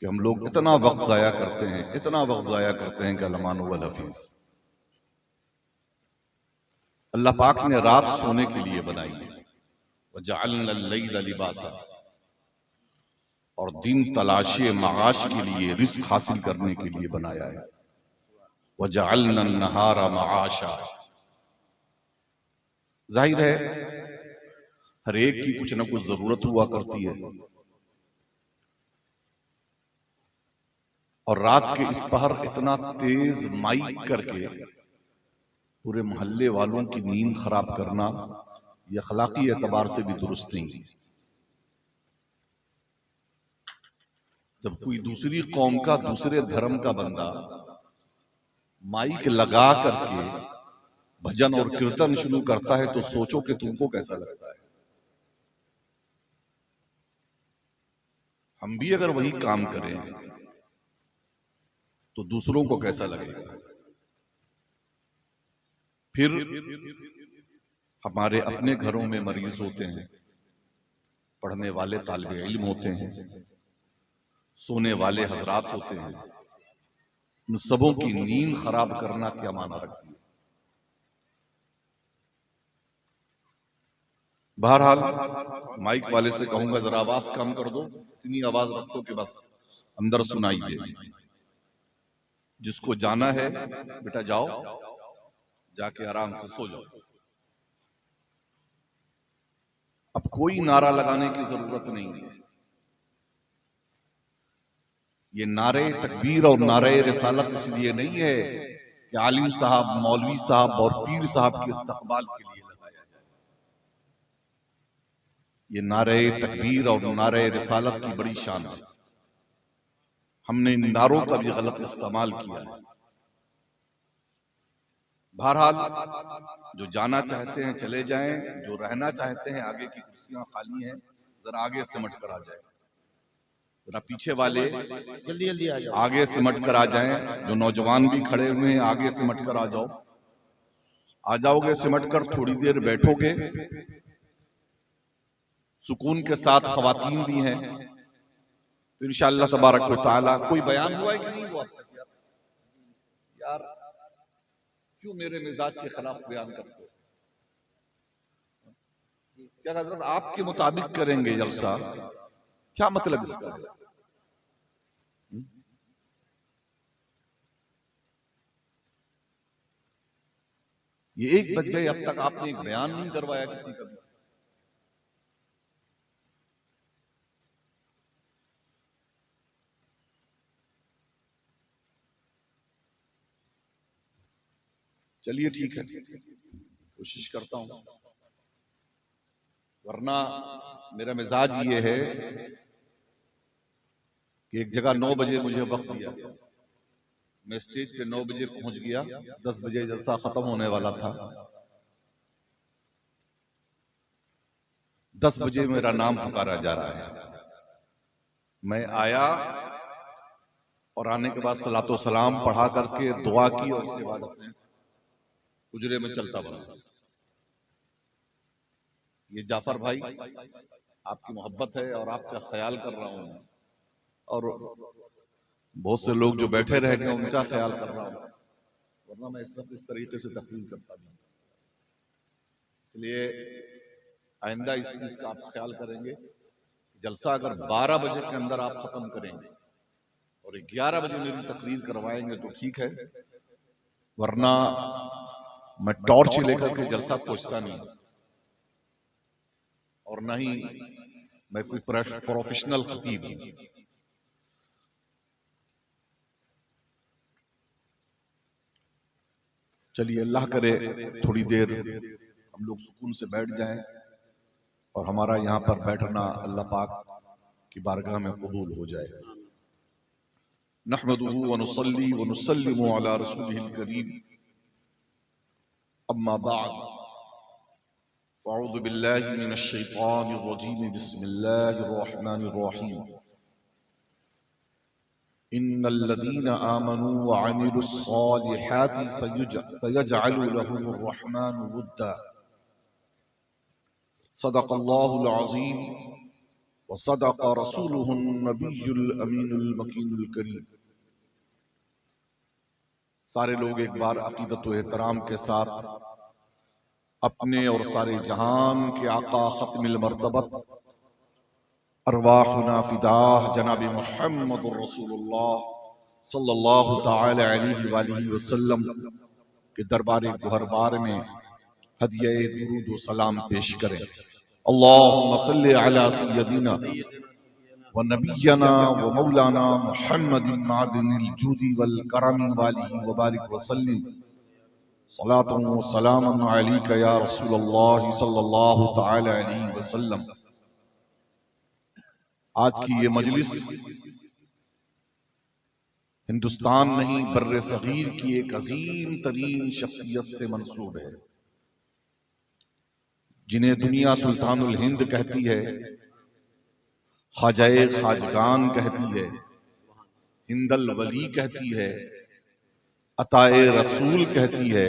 کہ ہم لوگ اتنا وقت ضائع کرتے ہیں، اتنا وقت ضائع کرتے ہیں کہ المان والحفیظ۔ اللہ پاک نے رات سونے کے لیے بنائی ہے، وَجَعَلْنَا اللَّيْلَ لِبَاسًا، اور دن تلاشی معاش کے لیے، رزق حاصل کرنے کے لیے بنایا ہے، وَجَعَلْنَا النَّهَارَ مَعَاشًا۔ ظاہر ہے ہر ایک کی کچھ نہ کچھ ضرورت ہوا کرتی ہے، اور رات کے اس پہر اتنا تیز مائک کر کے پورے محلے والوں کی نیند خراب کرنا یہ اخلاقی اعتبار سے بھی درست نہیں۔ جب کوئی دوسری قوم کا، دوسرے دھرم کا بندہ مائک لگا کر کے بھجن اور کیرتن شروع کرتا ہے تو سوچو کہ تم کو کیسا لگتا ہے۔ ہم بھی اگر وہی کام کریں تو دوسروں کو کیسا لگے گا۔ پھر ہمارے اپنے گھروں میں مریض ہوتے ہیں، پڑھنے والے طالب علم ہوتے ہیں، سونے والے حضرات ہوتے ہیں، ان سبوں کی نیند خراب کرنا کیا معنی رکھتی ہے؟ بہرحال مائک والے سے کہوں گا ذرا آواز کم کر دو، اتنی آواز رکھو کہ بس اندر سنائی دے۔ جس کو جانا ہے بیٹا جاؤ، جا کے آرام سے سو جاؤ۔ اب کوئی نعرہ لگانے کی ضرورت نہیں ہے۔ یہ نعرے تکبیر اور نعرے رسالت اس لیے نہیں ہے کہ عالم صاحب، مولوی صاحب اور پیر صاحب کے استقبال کے لیے لگایا جائے۔ یہ نعرے تکبیر اور نعرے رسالت کی بڑی شان ہے۔ ہم نے ان نعروں کا بھی غلط استعمال کیا ہے۔ بہرحال جو جانا چاہتے ہیں چلے جائیں، جو رہنا چاہتے ہیں آگے کی کرسیاں خالی ہیں، ذرا آگے سمٹ کر آ جائیں، ذرا پیچھے والے جلدی جلدی آ جاؤ، آگے سمٹ کر آ جائیں، جو نوجوان بھی کھڑے ہوئے ہیں آگے سمٹ کر آ جاؤ۔ آ جاؤ گے سمٹ کر تھوڑی دیر بیٹھو گے، سکون کے ساتھ خواتین بھی ہیں، تو انشاءاللہ تبارک و تعالی۔ کوئی بیان ہوا ہے کہ نہیں ہوا؟ یار کیوں میرے مزاج کے خلاف بیان کرتے ہو؟ کیا حضرت آپ کے مطابق کریں گے جلسہ؟ کیا مطلب اس کا ہے؟ یہ 1 بج گئے، اب تک آپ نے ایک بیان نہیں کروایا کسی کا بھی۔ چلیے ٹھیک ہے، کوشش کرتا ہوں، ورنہ میرا مزاج یہ ہے کہ ایک جگہ 9 بجے مجھے وقت دیا، میں اسٹیج پہ 9 بجے پہنچ گیا، 10 بجے جلسہ ختم ہونے والا تھا، 10 بجے میرا نام پکارا جا رہا ہے۔ میں آیا اور آنے کے بعد صلاۃ و سلام پڑھا کر کے دعا کی، اور اس کے بعد اپنے حجرے میں چلتا بنا۔ یہ جعفر بھائی آپ کی محبت ہے اور آپ کا خیال کر رہا ہوں، اور بہت سے لوگ جو بیٹھے رہ گئے ان کا خیال کر رہا ہوں، ورنہ میں اس وقت اس طریقے سے تقریر کرتا نہیں۔ اس لیے آئندہ اس چیز کا آپ خیال کریں گے، جلسہ اگر 12 بجے کے اندر آپ ختم کریں گے اور 11 بجے میری تقریر کروائیں گے تو ٹھیک ہے، ورنہ میں ٹارچ لے کر کے جلسہ پہنچتا نہیں، اور نہ ہی میں کوئی پروفیشنل خطیب ہوں۔ چلیے اللہ کرے تھوڑی دیر ہم لوگ سکون سے بیٹھ جائیں، اور ہمارا یہاں پر بیٹھنا اللہ پاک کی بارگاہ میں قبول ہو جائے۔ نحمدہ ونصلی ونسلم علی رسولہ الکریم، اما بعد، اعوذ باللہ من الشیطان الرجیم، بسم اللہ الرحمن الرحیم۔ ان الذین آمنوا وعملوا الصالحات سیجعل لهم الرحمن ودا۔ صدق اللہ العظیم وصدق رسوله النبی الامین المکین الکریم۔ سارے لوگ ایک بار عقیدت و احترام کے ساتھ اپنے اور سارے جہان کے آقا ختم المرتبت ارواحنا فداہ جناب محمد رسول اللہ صلی اللہ تعالی علیہ وآلہ وسلم کے دربار گہربار میں ہدیہ درود و سلام پیش کریں۔ اللہم صلی علی سیدنا و نبینا و مولانا محمد معدن الجود والکرم والہ وبارک وسلم صلاة و سلاما علیک یا رسول اللہ صلی اللہ تعالی علیہ وسلم۔ آج کی یہ مجلس ہندوستان نہیں بر صغیر کی ایک عظیم ترین شخصیت سے منسوب ہے، جنہیں دنیا سلطان الہند کہتی ہے، خواجہ خواجگان کہتی ہے، ہند الولی کہتی ہے، عطاء رسول کہتی ہے۔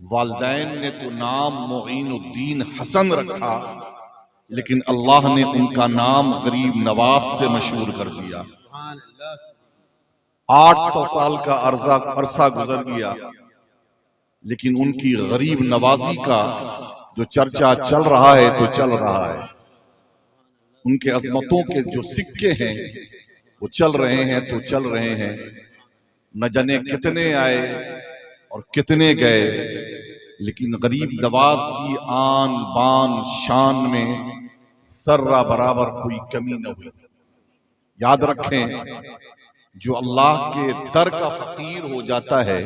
والدین نے تو نام معین الدین حسن رکھا، لیکن اللہ نے ان کا نام غریب نواز سے مشہور کر دیا۔ 800 سال کا عرصہ گزر گیا، لیکن ان کی غریب نوازی کا جو چرچا چل رہا ہے تو چل رہا ہے، ان کے عظمتوں کے جو سکے ہیں وہ چل رہے ہیں تو چل رہے ہیں۔ نہ جانے کتنے آئے اور کتنے گئے، لیکن غریب نواز کی آن بان شان میں ذرہ برابر کوئی کمی نہ ہوئی۔ یاد رکھیں، جو اللہ کے در کا فقیر ہو جاتا ہے،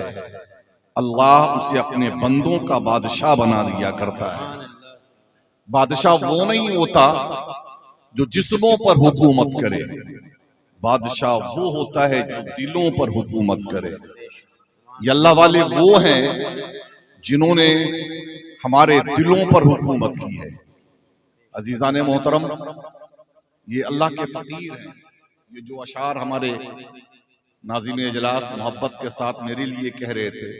اللہ اسے اپنے بندوں کا بادشاہ بنا دیا کرتا ہے۔ بادشاہ وہ نہیں ہوتا جو جسموں پر حکومت کرے، بادشاہ وہ ہوتا ہے جو دلوں پر حکومت کرے۔ یہ اللہ والے وہ ہیں جنہوں نے ہمارے دلوں پر حکومت کی ہے۔ عزیزان محترم، یہ اللہ کے فقیر ہیں۔ یہ جو اشعار ہمارے ناظم اجلاس محبت کے ساتھ میرے لیے کہہ رہے تھے،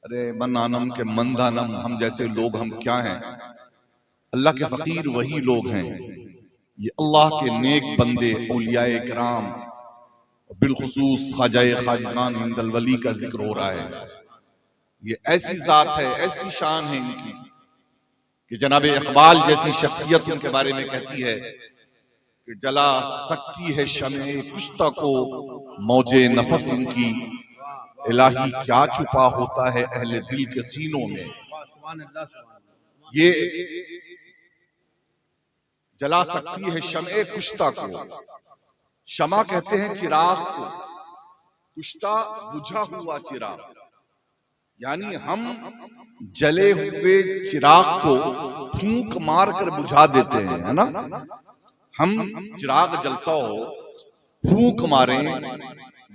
ارے من آنم کے من دانم، ہم جیسے لوگ ہم کیا ہیں؟ اللہ کے فقیر وہی لوگ ہیں۔ یہ اللہ کے نیک بندے، اولیاء کرام، بالخصوص خواجہ خواجگان ہند الولی کا ذکر ہو رہا ہے۔ یہ ایسی ذات ہے، ایسی شان ہے ان کی کہ جناب اقبال جیسی شخصیت ان کے بارے میں کہتی ہے کہ جلا سکتی ہے شمع کشتہ کو موج نفس ان کی، الہی کیا چھپا ہوتا ہے اہل دل کے سینوں میں۔ یہ جلا سکتی ہے شمع کشتہ کو، شمع کہتے ہیں چراغ کو، کشتہ بجھا ہوا چراغ، یعنی ہم جلے ہوئے چراغ کو پھونک مار کر بجھا دیتے ہیں، ہے نا؟ ہم چراغ جلتا ہو پھونک ماریں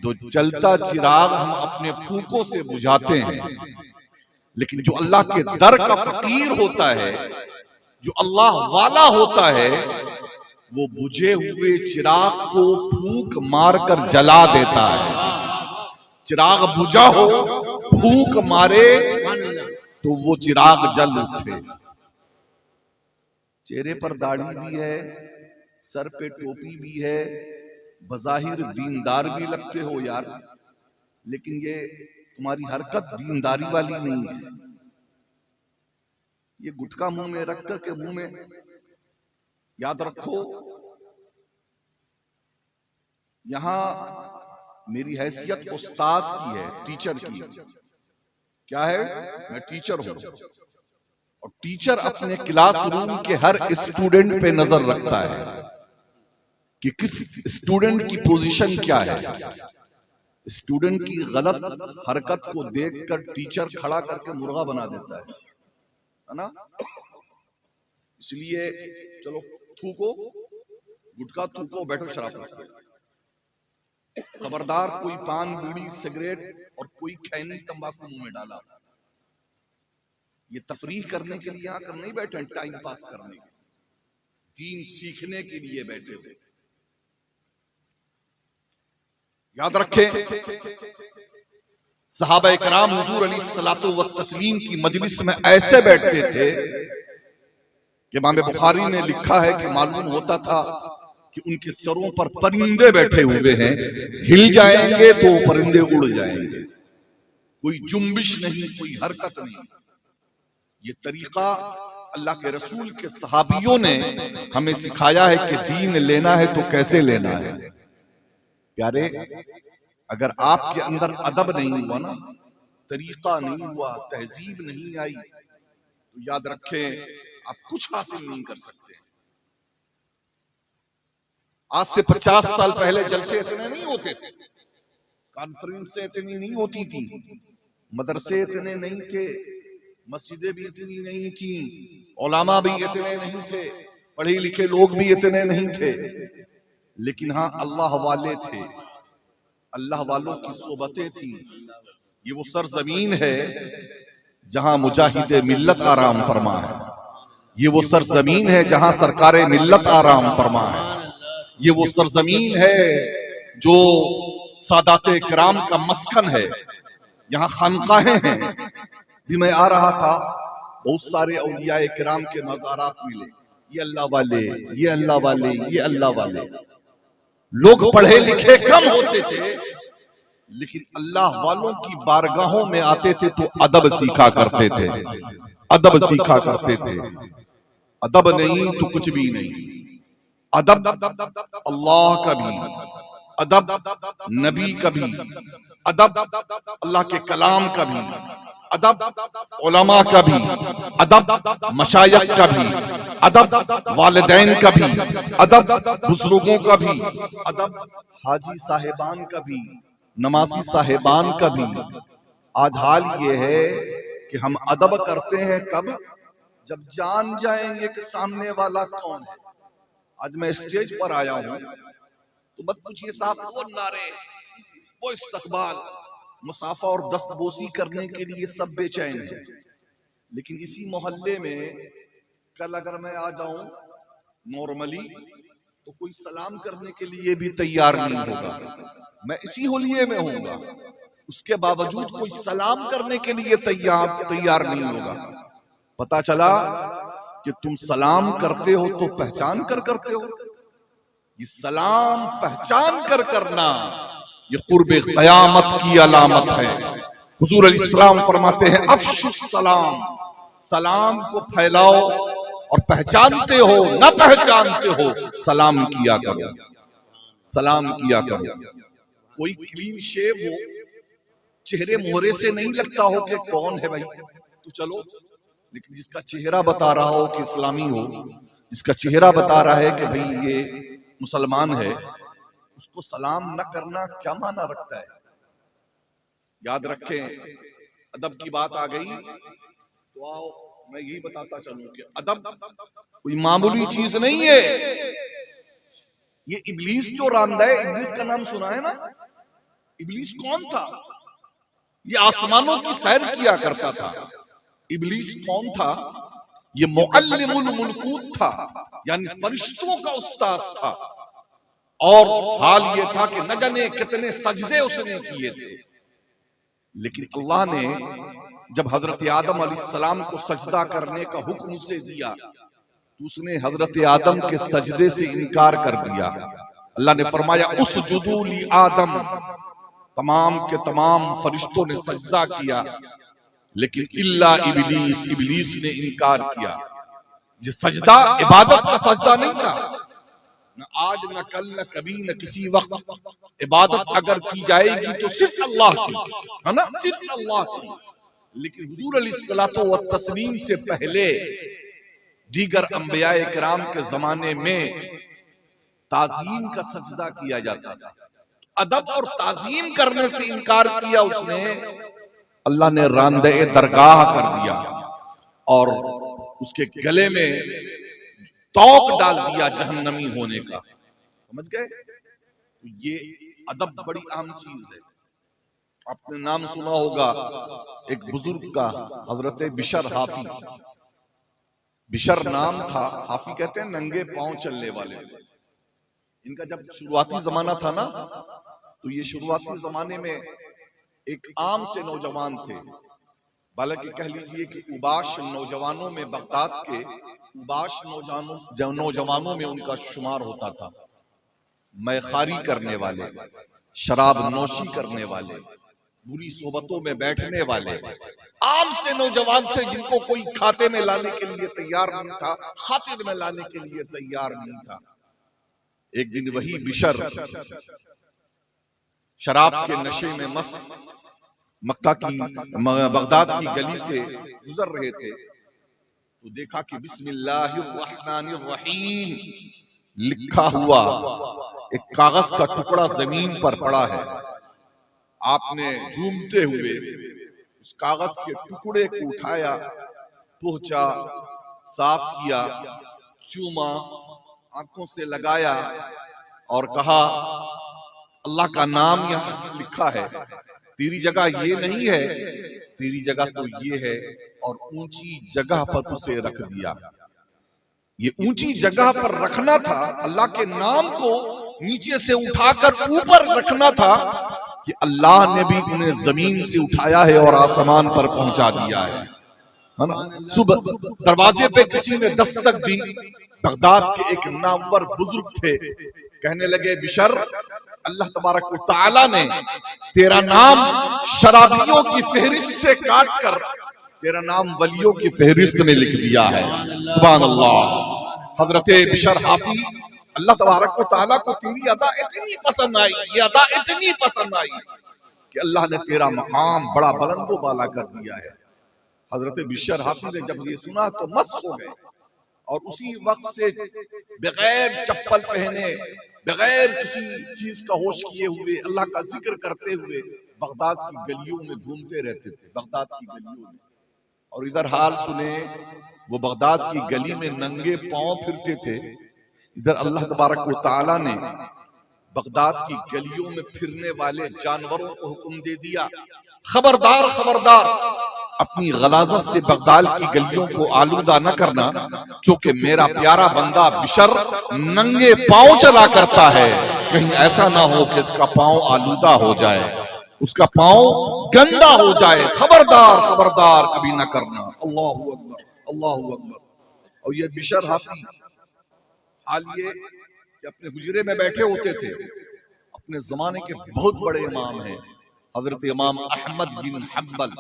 تو جلتا چراغ ہم اپنے پھونکوں سے بجھاتے ہیں، لیکن جو اللہ کے در کا فقیر ہوتا ہے، جو اللہ والا ہوتا ہے، وہ بجھے ہوئے چراغ کو پھونک مار کر جلا دیتا ہے۔ چراغ بجھا ہو، پھونک مارے تو وہ چراغ جل اٹھے۔ چہرے پر داڑھی بھی ہے، سر پہ ٹوپی بھی ہے، بظاہر دیندار بھی لگتے ہو یار، لیکن یہ تمہاری حرکت دینداری والی نہیں ہے۔ یہ گٹکا منہ میں رکھ کر کے منہ میں، یاد رکھو یہاں میری حیثیت استاذ کی ہے، ٹیچر کی۔ کیا ہے؟ میں ٹیچر ہوں، اور ٹیچر اپنے کلاس روم کے ہر اسٹوڈنٹ پہ نظر رکھتا ہے کہ کس اسٹوڈنٹ کی پوزیشن کیا ہے۔ اسٹوڈنٹ کی غلط حرکت کو دیکھ کر ٹیچر کھڑا کر کے مرغا بنا دیتا ہے نا؟ اس لیے چلو تھوکو، گٹکا تھوکو، بیٹھو شرافت سے۔ خبردار کوئی پان بیڑی سگریٹ اور کوئی کھینی تمباکو منہ میں ڈالا۔ یہ تفریح کرنے کے لیے یہاں کر نہیں بیٹھے، ٹائم پاس کرنے کے، دین سیکھنے کے لیے بیٹھے ہوئے۔ یاد رکھیں، صحابہ کرام حضور علیہ الصلوۃ والتسلیم کی مجلس میں ایسے بیٹھتے تھے کہ امام بخاری نے لکھا ہے کہ معلوم ہوتا تھا کہ ان کے سروں پر پرندے بیٹھے ہوئے ہیں، ہل جائیں گے تو پرندے اڑ جائیں گے، کوئی جنبش نہیں، کوئی حرکت نہیں۔ یہ طریقہ اللہ کے رسول کے صحابیوں نے ہمیں سکھایا ہے کہ دین لینا ہے تو کیسے لینا ہے۔ پیارے، اگر آپ کے اندر ادب نہیں ہوا نا، طریقہ نہیں ہوا، تہذیب نہیں آئی، تو یاد رکھیں آپ کچھ حاصل نہیں کر سکتے۔ آج سے 50 سال پہلے جلسے اتنے نہیں ہوتے تھے، کانفرنس اتنی نہیں ہوتی تھی، مدرسے اتنے نہیں تھے، مسجدیں بھی اتنی نہیں تھیں، علماء بھی اتنے نہیں تھے، پڑھے لکھے لوگ بھی اتنے نہیں تھے، لیکن ہاں اللہ والے تھے، اللہ والوں کی صحبتیں تھیں۔ یہ وہ سرزمین ہے جہاں مجاہد ملت آرام فرما ہے، یہ وہ سرزمین ہے جہاں سرکار ملت آرام فرما ہے، یہ وہ سرزمین ہے جو سادات کرام کا مسکن ہے، یہاں خانقاہیں ہیں۔ بھی میں آ رہا تھا، بہت سارے اولیاء کرام کے مزارات ملے، یہ اللہ والے، یہ اللہ والے، یہ اللہ والے۔ لوگ پڑھے لکھے کم ہوتے تھے، لیکن اللہ والوں کی بارگاہوں میں آتے تھے تو ادب سیکھا کرتے تھے، ادب سیکھا کرتے تھے۔ ادب نہیں تو کچھ بھی نہیں۔ ادب اللہ کا بھی، ادب نبی کا بھی، ادب اللہ کے کلام کا بھی، ادب علماء کا بھی، ادب مشائخ کا بھی، ادب والدین کا بھی، ادب بزرگوں کا بھی، ادب حاجی صاحبان کا بھی، نمازی صاحبان کا بھی۔ آج حال یہ ہے کہ ہم ادب کرتے ہیں کب؟ جب جان جائیں گے کہ سامنے والا کون ہے۔ آج میں اسٹیج پر آیا ہوں تو مت پوچھئے صاحب وہ نعرے، وہ استقبال، مصافحہ اور دست بوسی کرنے کے لیے سب بے چین ہیں، لیکن اسی محلے میں کل اگر میں آ جاؤں نارملی تو کوئی سلام کرنے کے لیے بھی تیار نہیں ہوگا۔ میں اسی حلیے میں ہوں گا، اس کے باوجود کوئی سلام کرنے کے لیے تیار نہیں ہوگا۔ پتا چلا کہ تم سلام کرتے ہو تو پہچان کر کرتے ہو۔ یہ سلام پہچان کر کرنا یہ قرب قیامت کی علامت ہے۔ حضور علیہ السلام فرماتے ہیں افشوا السلام، سلام کو پھیلاؤ، اور پہچانتے ہو نہ پہچانتے ہو سلام کیا کرو، سلام کیا کرو۔ کوئی کلین شیو ہو، چہرے مہرے سے نہیں لگتا ہو کہ کون ہے بھائی تو چلو، لیکن جس کا چہرہ بتا رہا ہو کہ اسلامی ہو، جس کا چہرہ بتا رہا ہے کہ بھئی یہ مسلمان ہے، اس کو سلام نہ کرنا کیا معنی رکھتا ہے؟ یاد رکھیں، ادب کی بات آ گئی تو آؤ میں یہی بتاتا چلوں کہ ادب کوئی معمولی چیز نہیں ہے۔ یہ ابلیس جو راندہ ہے، ابلیس کا نام سنا ہے نا؟ ابلیس کون تھا؟ یہ آسمانوں کی سیر کیا کرتا تھا۔ ابلیس کون تھا؟ یہ معلم الملکوت تھا، یعنی فرشتوں کا استاذ تھا، اور حال یہ تھا کہ نہ جانے کتنے سجدے اس نے کیے تھے، لیکن اللہ نے جب حضرت آدم علیہ السلام کو سجدہ کرنے کا حکم اسے دیا تو اس نے حضرت آدم کے سجدے سے انکار کر دیا۔ اللہ نے فرمایا اسجدوا لآدم، تمام کے تمام فرشتوں نے سجدہ کیا، لیکن الا ابلیس، ابلیس نے انکار کیا۔ یہ سجدہ عبادت کا سجدہ نہیں تھا، نہ آج نہ کل نہ کبھی نہ کسی وقت۔ عبادت اگر کی جائے گی تو صرف اللہ کی ہے نا، صرف اللہ کی۔ لیکن حضور علیہ السلام سے پہلے دیگر انبیاء کرام کے زمانے میں تعظیم کا سجدہ کیا جاتا تھا۔ ادب اور تعظیم کرنے سے انکار کیا اس نے، اللہ نے راندہ درگاہ کر دیا اور اس کے گلے میں توق ڈال دیا جہنمی ہونے کا۔ سمجھ گئے؟ یہ ادب بڑی اہم چیز ہے۔ آپ نے نام سنا ہوگا ایک بزرگ کا، حضرت بشر حافی۔ بشر نام تھا، حافی کہتے ہیں ننگے پاؤں چلنے والے۔ ان کا جب شروعاتی زمانہ تھا نا، تو یہ شروعاتی زمانے میں ایک عام سے نوجوان تھے، بلکہ کہہ لیجئے کہ اوباش نوجوانوں میں بغداد کے اوباش نوجوانوں میں ان کا شمار ہوتا تھا، میخاری کرنے والے، شراب نوشی کرنے والے، بری صحبتوں میں بیٹھنے والے، عام سے نوجوان تھے جن کو کوئی کھاتے میں لانے کے لیے تیار نہیں تھا، خاطر میں لانے کے لیے تیار نہیں تھا۔ ایک دن وہی بشر شراب کے نشے میں مست مکہ کی بغداد کی گلی سے گزر رہے تھے تو دیکھا کہ بسم اللہ الرحمن الرحیم لکھا ہوا ایک کاغذ کا ٹکڑا زمین پر پڑا ہے۔ آپ نے جھومتے ہوئے اس کاغذ کے ٹکڑے کو اٹھایا، پہنچا، صاف کیا، چوما، آنکھوں سے لگایا اور کہا اللہ کا نام یہاں لکھا ہے، تیری جگہ یہ نہیں ہے، تیری جگہ تو یہ ہے، اور اونچی جگہ پر اسے رکھ دیا۔ یہ اونچی جگہ پر رکھنا تھا، اللہ کے نام کو نیچے سے اٹھا کر اوپر رکھنا تھا کہ اللہ نے بھی انہیں زمین سے اٹھایا ہے اور آسمان پر پہنچا دیا ہے۔ صبح دروازے پہ کسی نے دستک دی، بغداد کے ایک نامور بزرگ تھے، کہنے لگے بشر، اللہ تبارک و تعالی نے تیرا نام شرابیوں کی فہرست سے کاٹ کر تیرا نام ولیوں کی فہرست میں لکھ دیا ہے۔ سبحان اللہ۔ حضرت بشر حافی، اللہ تبارک و تعالیٰ کو تیری ادا اتنی پسند آئی، یہ ادا اتنی پسند آئی کہ اللہ نے تیرا مقام بڑا بلند و بالا کر دیا ہے۔ حضرت بشر حافی نے جب یہ سنا تو مست ہو گئے اور اسی وقت سے بغیر چپل پہنے، بغیر کسی چیز کا ہوش کیے ہوئے، اللہ کا ذکر کرتے ہوئے بغداد کی گلیوں میں گھومتے رہتے تھے، بغداد کی گلیوں میں۔ اور ادھر حال سنیں، وہ بغداد کی گلی میں ننگے پاؤں پھرتے تھے، ادھر اللہ تبارک و تعالیٰ نے بغداد کی گلیوں میں پھرنے والے جانوروں کو حکم دے دیا، خبردار خبردار، اپنی غلاظت سے بغداد کی گلیوں کو آلودہ نہ کرنا، کیونکہ میرا پیارا بندہ بشر ننگے پاؤں چلا کرتا ہے، کہیں ایسا نہ ہو کہ اس کا پاؤں آلودہ ہو جائے، اس کا پاؤں گندا ہو جائے، خبردار خبردار کبھی نہ کرنا۔ اللہ اکبر، اللہ اکبر۔ اور یہ بشر حافی حال یہ کہ اپنے حجرے میں بیٹھے ہوتے تھے، اپنے زمانے کے بہت بڑے امام ہیں، حضرت امام احمد بن حنبل،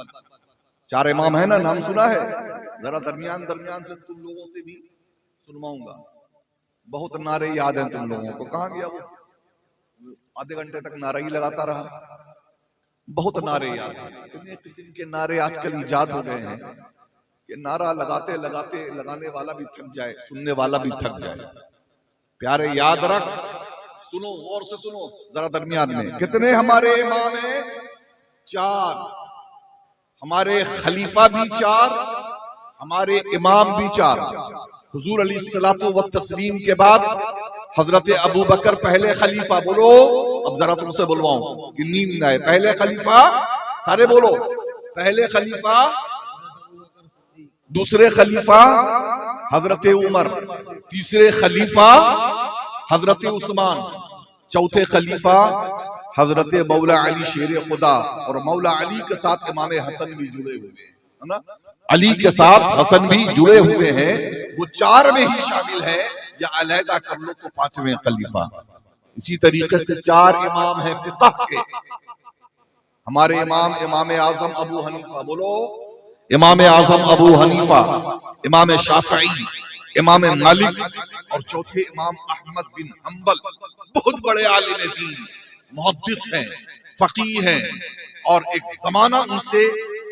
چار امام ہیں نا، نام سنا ہے؟ ذرا درمیان سے تم لوگوں سے بھی سنواؤں گا، بہت نعرے یاد ہیں تم لوگوں کو۔ کہاں گیا وہ؟ آدھے گھنٹے تک نعرہ ہی لگاتا رہا، بہت نعرے یاد ہیں۔ اتنے قسم کے نعرے آج کل ایجاد ہو گئے ہیں کہ نعرہ لگاتے لگاتے لگانے والا بھی تھک جائے، سننے والا بھی تھک جائے۔ پیارے یاد رکھ، سنو غور سے سنو ذرا درمیان میں، کتنے ہمارے امام ہیں؟ چار۔ ہمارے خلیفہ بھی چار، ہمارے امام بھی چار۔ حضور علیہ الصلوۃ والتسلیم کے بعد حضرت ابو بکر پہلے خلیفہ، بولو اب ذرا تم سے بلواؤں کہ نیند نہ آئے، پہلے خلیفہ، سارے بولو، پہلے خلیفہ، دوسرے خلیفہ حضرت عمر، تیسرے خلیفہ حضرت عثمان، چوتھے خلیفہ حضرت مولا علی شیر خدا، اور مولا علی کے ساتھ امام حسن بھی جڑے ہوئے ہیں نا، علی کے ساتھ حسن بھی جڑے ہوئے ہیں، وہ چار میں ہی شامل ہے، یا علیحدہ کر لو تو پانچویں خلیفہ۔ اسی طریقے سے چار امام ہیں فقہ کے، ہمارے امام اعظم ابو حنیفہ، بولو امام اعظم ابو حنیفہ، امام شافعی، امام مالک، اور چوتھے امام احمد بن حنبل، بہت بڑے عالم دین، محدث ہیں، فقیہ ہیں، اور ایک زمانہ ان سے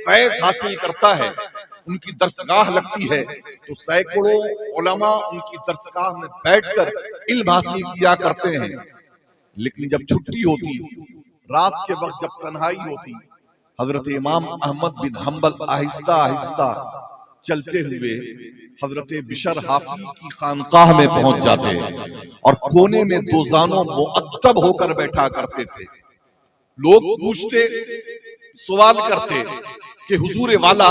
فیض حاصل کرتا ہے، ان کی درسگاہ لگتی ہے تو سینکڑوں علماء ان کی درسگاہ میں بیٹھ کر علم حاصل کیا کرتے ہیں۔ لیکن جب چھٹی ہوتی، رات کے وقت جب تنہائی ہوتی، حضرت امام احمد بن حنبل آہستہ آہستہ چلتے ہوئے حضرت بشر حافی کی خانقاہ میں پہنچ جاتے اور کونے میں دو زانوں معطب ہو کر بیٹھا کرتے تھے۔ لوگ پوچھتے، سوال کرتے کہ حضور والا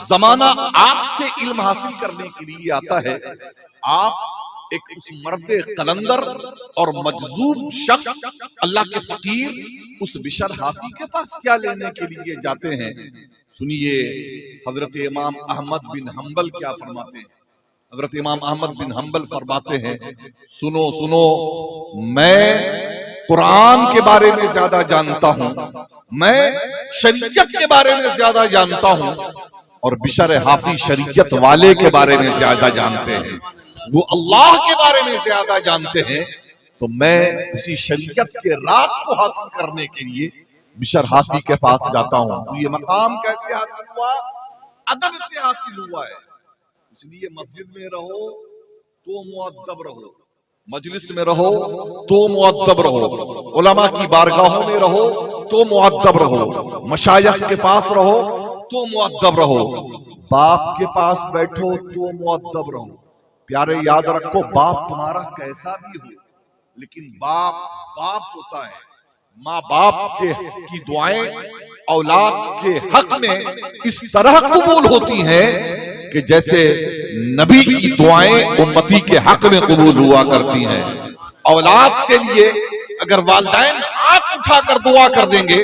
زمانہ آپ سے علم حاصل کرنے کے لیے آتا ہے، آپ ایک اس مرد قلندر اور مجذوب شخص اللہ کے فقیر اس بشر حافی کے پاس کیا لینے کے لیے جاتے ہیں؟ سنیے حضرت امام احمد بن حنبل کیا فرماتے ہیں. حضرت امام احمد بن حنبل فرماتے ہیں سنو سنو میں قرآن کے بارے میں زیادہ جانتا ہوں, میں شریعت کے بارے میں زیادہ جانتا ہوں, اور بشر حافی شریعت والے کے بارے میں زیادہ جانتے ہیں, وہ اللہ کے بارے میں زیادہ جانتے ہیں. تو میں اسی شریعت کے راز کو حاصل کرنے کے لیے بشر حافی کے پاس جاتا ہوں. تو یہ مقام کیسے حاصل ہوا؟ ادب سے حاصل ہوا ہے. اس لیے مسجد میں رہو تو مؤدب رہو, مجلس میں رہو تو مؤدب رہو, علماء کی بارگاہوں میں رہو تو مؤدب رہو, مشایخ کے پاس رہو تو مؤدب رہو, باپ کے پاس بیٹھو تو مؤدب رہو. پیارے یاد رکھو باپ تمہارا کیسا بھی ہو لیکن باپ باپ ہوتا ہے. ماں باپ کی دعائیں اولاد کے حق میں اس طرح قبول ہوتی ہیں کہ جیسے نبی کی دعائیں امتی کے حق میں قبول ہوا کرتی ہیں. اولاد کے لیے اگر والدین ہاتھ اٹھا کر دعا کر دیں گے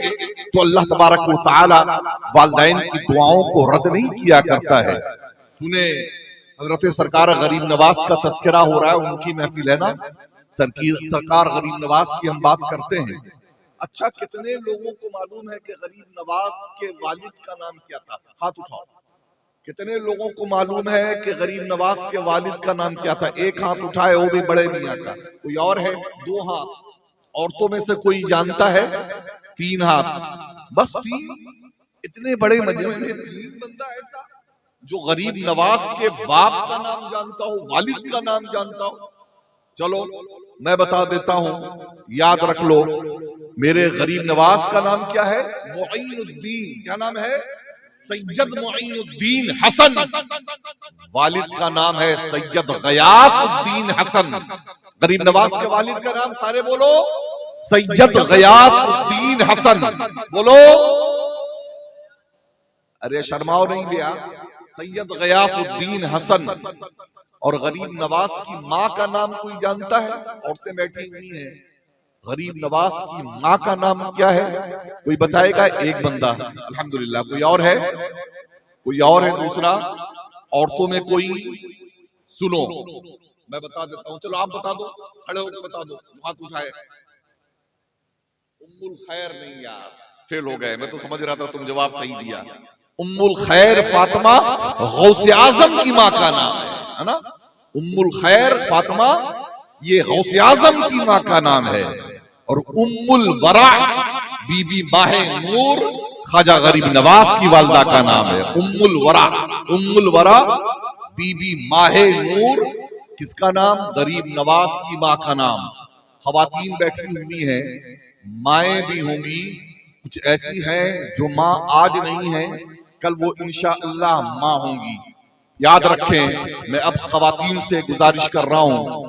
تو اللہ تبارک و تعالی والدین کی دعاؤں کو رد نہیں کیا کرتا ہے. سنیں حضرت سرکار غریب نواز کا تذکرہ ہو رہا ہے, ان کی محفل ہے نا, سرکار غریب نواز کی ہم بات کرتے ہیں. اچھا کتنے لوگوں کو معلوم ہے کہ غریب نواز کے والد کا نام کیا تھا؟ ہاتھ اٹھاؤ. کتنے لوگوں کو معلوم ہے کہ غریب نواز کے والد کا نام کیا تھا؟ ایک ہاتھ اٹھائے, وہ بھی بڑے میاں کا. کوئی اور ہے؟ دو ہاتھ. عورتوں میں سے کوئی جانتا ہے؟ تین ہاتھ. بس تین. اتنے بڑے مجمع میں تین بندہ ایسا جو غریب نواز کے باپ کا نام جانتا ہو, والد کا نام جانتا ہو. چلو میں بتا دیتا ہوں, یاد رکھ لو. میرے غریب نواز کا نام کیا ہے؟ معین الدین. کیا نام ہے؟ سید معین الدین حسن. والد کا نام ہے سید غیاث الدین حسن. غریب نواز کے والد کا نام سارے بولو, سید غیاث الدین حسن. بولو, ارے شرماؤ نہیں لیا. سید غیاث الدین حسن. اور غریب نواز کی ماں کا نام کوئی جانتا ہے؟ عورتیں بیٹھی ہوئی ہیں. غریب نواز کی ماں کا نام کیا ہے؟ کوئی بتائے گا؟ ایک بندہ الحمدللہ. کوئی اور ہے؟ کوئی اور ہے دوسرا؟ عورتوں میں کوئی؟ سنو میں بتا دیتا ہوں. چلو آپ بتا دو, کھڑے ہو کے بتا دو, ہاتھ اٹھائے. ام الخیر نہیں یار, فیل ہو گئے. میں تو سمجھ رہا تھا تم جواب صحیح دیا. ام الخیر فاطمہ غوث اعظم کی ماں کا نام ہے نا. ام الخیر فاطمہ یہ غوث اعظم کی ماں کا نام ہے. اور ام الورا بی بی ماہ نور خواجہ غریب نواز کی والدہ کا نام ہے. ام الورا, ام الورا بی بی ماہ نور کس کا نام؟ غریب نواز کی ماں کا نام. خواتین بیٹھی ہوئی ہیں, مائیں بھی ہوں گی, کچھ ایسی ہیں جو ماں آج نہیں ہیں, کل وہ انشاءاللہ ماں ہوں گی. یاد رکھیں, میں اب خواتین سے گزارش کر رہا ہوں,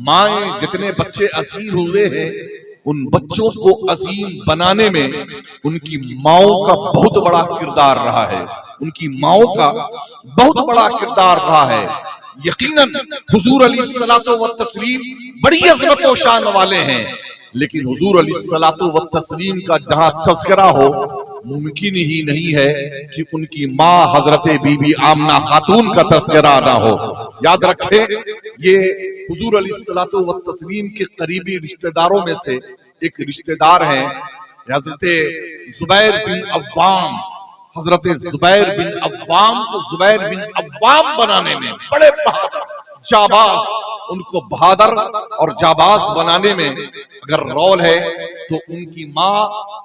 مائیں جتنے بچے عظیم ہوئے ہیں ان بچوں کو عظیم بنانے میں ان کی ماؤں کا بہت بڑا کردار رہا ہے. ان کی ماؤں کا بہت بڑا کردار رہا ہے. یقیناً حضور علیہ الصلوۃ والتسلیم بڑی عظمت و شان والے ہیں, لیکن حضور علیہ الصلوۃ والتسلیم کا جہاں تذکرہ ہو ممکن ہی نہیں ہے کہ ان کی ماں حضرت بی بی آمنہ خاتون کا تذکرہ نہ ہو. یاد رکھیں یہ حضور علیہ الصلوۃ والتسلیم کے قریبی رشتہ داروں میں سے ایک رشتہ دار ہیں حضرت زبیر بن عوام. حضرت زبیر بن عوام کو زبیر بن عوام بنانے میں بڑے بہادر جاباز, ان کو بہادر اور جاباز بنانے میں اگر رول ہے تو ان کی ماں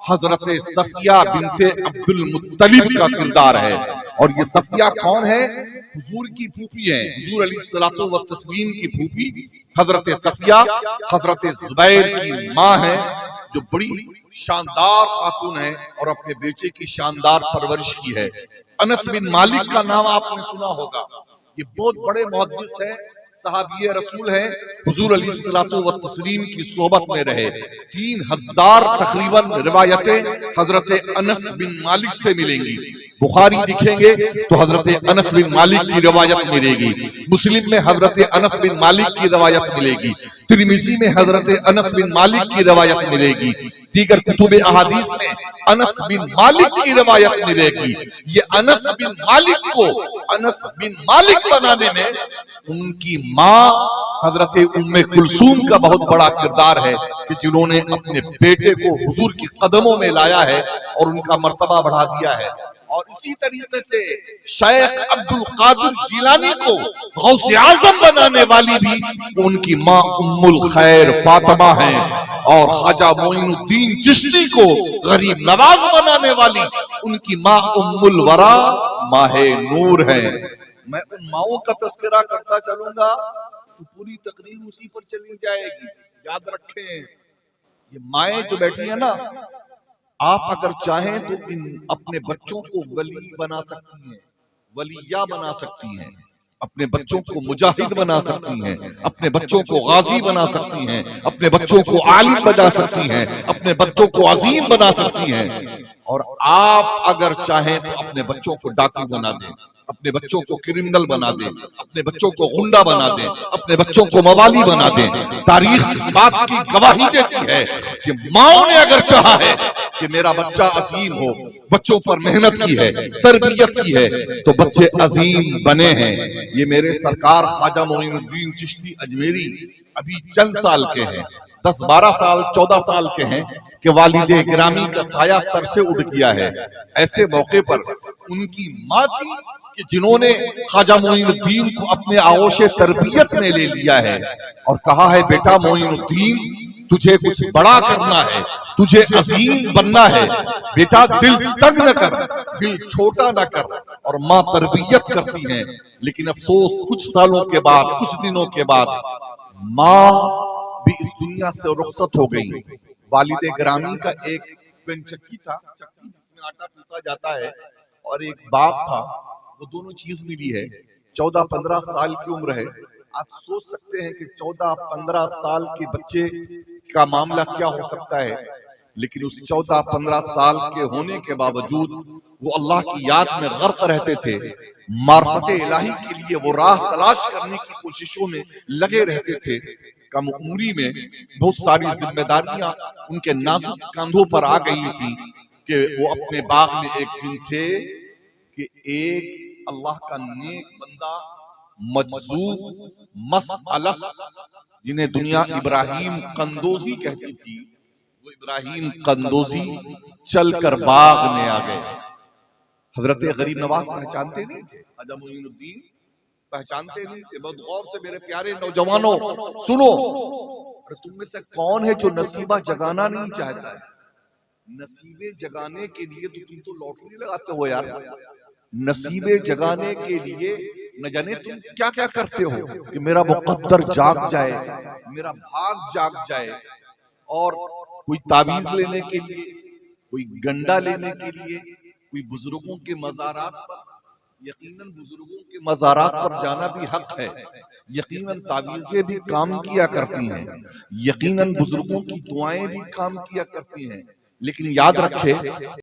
حضرت صفیہ بنت عبد المطلب کا کردار ہے. اور یہ صفیہ کون ہے؟ حضور کی پھوپھی ہیں, حضور علیہ الصلوۃ والتسلیم کی پھوپھی حضرت صفیہ حضرت زبیر کی ماں ہے, جو بڑی شاندار خاتون ہے اور اپنے بیٹے کی شاندار پرورش کی ہے. انس بن مالک کا نام آپ نے سنا ہوگا, یہ بہت بڑے محدث ہیں, صحابی رسول ہیں, حضور علیہ الصلوۃ والتسلیم کی صحبت میں رہے. 3000 تقریباً روایتیں حضرت انس بن مالک سے ملیں گی. بخاری دکھیں گے تو حضرت انس بن مالک کی روایت ملے گی، مسلم میں حضرت انس بن مالک کی روایت ملے گی، ترمذی میں حضرت انس بن مالک کی روایت ملے گی، دیگر کتب احادیث میں انس بن مالک کی روایت ملے گی۔ یہ انس بن مالک کو انس بن مالک بنانے میں ان کی ماں حضرت ام کلثوم کا بہت بڑا کردار ہے کہ جنہوں نے اپنے بیٹے کو حضور کی قدموں میں لایا ہے اور ان کا مرتبہ بڑھا دیا ہے۔ اور اسی طریقے سے شیخ عبد القادر جیلانی کو غوث اعظم بنانے والی بھی ان کی ماں ام الخیر فاطمہ ہیں، اور خواجہ معین الدین چشتی کو غریب نواز بنانے والی ان کی ماں ام الورا ماہ نور ہیں۔ میں ان ماؤں کا تذکرہ کرتا چلوں گا تو پوری تقریر اسی پر چلی جائے گی۔ یاد رکھیں یہ مائیں جو بیٹھی ہیں نا، آپ اگر چاہیں تو اپنے بچوں کو ولی بنا سکتی ہیں، ولیہ بنا سکتی ہیں، اپنے بچوں کو مجاہد بنا سکتی ہیں، اپنے بچوں کو غازی بنا سکتی ہیں، اپنے بچوں کو عالم بنا سکتی ہیں، اپنے بچوں کو عظیم بنا سکتی ہیں، اور آپ اگر چاہیں تو اپنے بچوں کو ڈاکو بنا دیں، اپنے بچوں کو کرمنل بنا دیں، اپنے بچوں کو غنڈہ بنا دیں، اپنے بچوں کو موالی بنا دیں۔ تاریخ اس بات کی گواہی دیتی ہے کہ ماؤں نے اگر چاہا ہے کہ میرا بچہ عظیم ہو، بچوں پر محنت کی ہے، تربیت کی ہے، تو بچے عظیم بنے ہیں۔ یہ میرے سرکار خواجہ معین الدین چشتی اجمیری ابھی چند سال کے ہیں، 10 12 سال 14 سال کے ہیں کہ والد گرامی کا سایہ سر سے اٹھ گیا ہے۔ ایسے موقع پر ان کی ماں تھی کہ جنہوں نے خواجہ معین الدین کو اپنے آغوش تربیت میں لے لیا ہے اور کہا ہے بیٹا معین الدین تجھے کچھ بڑا کرنا ہے، تجھے عظیم بننا ہے، بیٹا دل تنگ نہ کر، دل چھوٹا نہ کر، اور ماں تربیت کرتی ہیں۔ لیکن افسوس کچھ سالوں کے بعد، کچھ دنوں کے بعد ماں بھی اس دنیا سے رخصت ہو گئی۔ والد گرامی کا ایک چکی تھا، چکی جس میں آٹا پیسا جاتا ہے، اور ایک باغ تھا، وہ دونوں چیز ملی ہے۔ 14-15 سال کی عمر ہے۔ آپ سوچ سکتے ہیں کہ 14-15 سال کے بچے کا معاملہ کیا ہو سکتا ہے، لیکن اس 14-15 سال کے ہونے کے باوجود وہ اللہ کی یاد میں غرق رہتے تھے، معرفت الہی کے لیے وہ راہ تلاش کرنے کی کوششوں میں لگے رہتے تھے۔ کم عمری میں بہت ساری ذمہ داریاں ان کے نازک کندھوں پر آ گئی تھی کہ وہ اپنے باغ میں ایک دن تھے کہ ایک اللہ کا نیک بندہ مجذوب مسعلس، جنہیں دنیا ابراہیم قندوزی کہتی تھی، وہ ابراہیم قندوزی چل کر باغ میں آ گئے۔ حضرت غریب نواز پہچانتے نہیں تھے، خواجہ معین الدین پہچانتے نہیں تھے۔ بہت غور سے میرے پیارے نوجوانوں سنو، تم میں سے کون ہے جو نصیبہ جگانا نہیں چاہتا ہے؟ نصیبے جگانے کے لیے تو تم تو لوٹری لگاتے ہو یار، نصیبے جگانے کے لیے نہ جانے تم کیا کیا کرتے ہو کہ میرا مقدر جاگ جائے، میرا بھاگ جاگ جائے۔ اور کوئی تعویذ لینے کے لیے، کوئی گنڈا لینے کے لیے، کوئی بزرگوں کے مزارات پر، یقیناً بزرگوں کے مزارات پر جانا بھی حق ہے، یقیناً تعویذیں بھی کام کیا کرتی ہیں، یقیناً بزرگوں کی دعائیں بھی کام کیا کرتی ہیں، لیکن یاد رکھے